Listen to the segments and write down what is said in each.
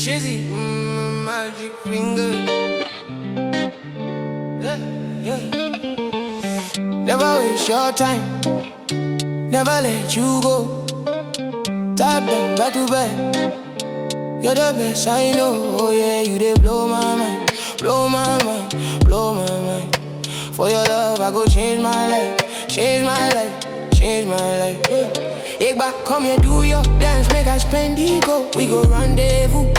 Shizzy, magic finger. Yeah, yeah. Never waste your time, never let you go. Tap them back to back. You're the best I know. Oh yeah, you dey blow my mind, blow my mind, blow my mind. For your love, I go change my life, change my life, change my life. Yeah. Ek back, come here, do your dance, make I spend the go. We go rendezvous.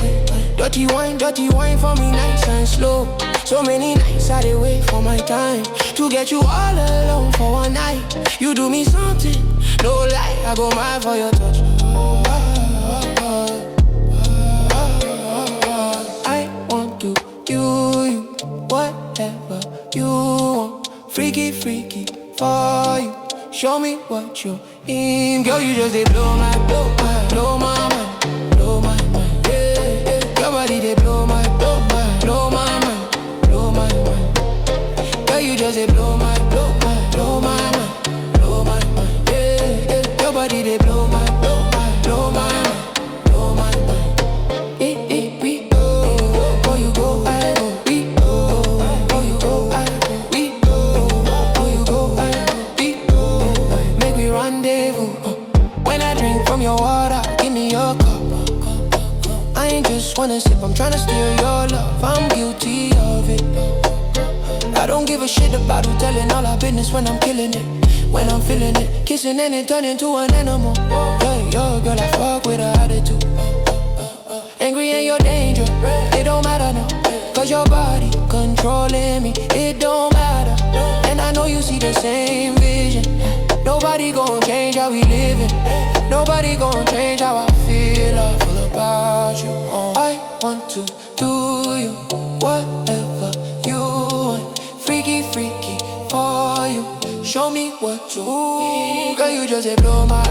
Dirty wine for me, nice and slow. So many nights I dey wait for my time to get you all alone for one night. You do me something, no lie, I go mad for your touch. I want to you, whatever you want. Freaky, freaky for you. Show me what you're in. Girl, you just dey blow my mind, blow my mind, blow my mind. Yeah, yeah. Your body dey blow my mind, blow my mind, blow my mind. Girl, you just dey blow my mind, blow my mind, blow my mind. Yeah, yeah. Your body dey blow my mind, blow my mind, blow my mind. We go, before you go, I go. We go, before you go, I go. We go, before you go, I go. We go, make we rendezvous. When I drink from your water, give me your cup. I ain't just wanna sip, I'm tryna steal your love. I'm guilty of it. I don't give a shit about who telling all our business when I'm killing it. When I'm feeling it, kissing and it turn into an animal. Yeah, yo, girl, I fuck with her attitude. Angry and your danger, it don't matter now. Cause your body controlling me, it don't matter. And I know you see the same vision. Nobody gon' change how we living. Nobody gon' change how I feel. I feel about you. I want to do you, whatever you want. Freaky, freaky for you. Show me what you want. Girl, you just say blow my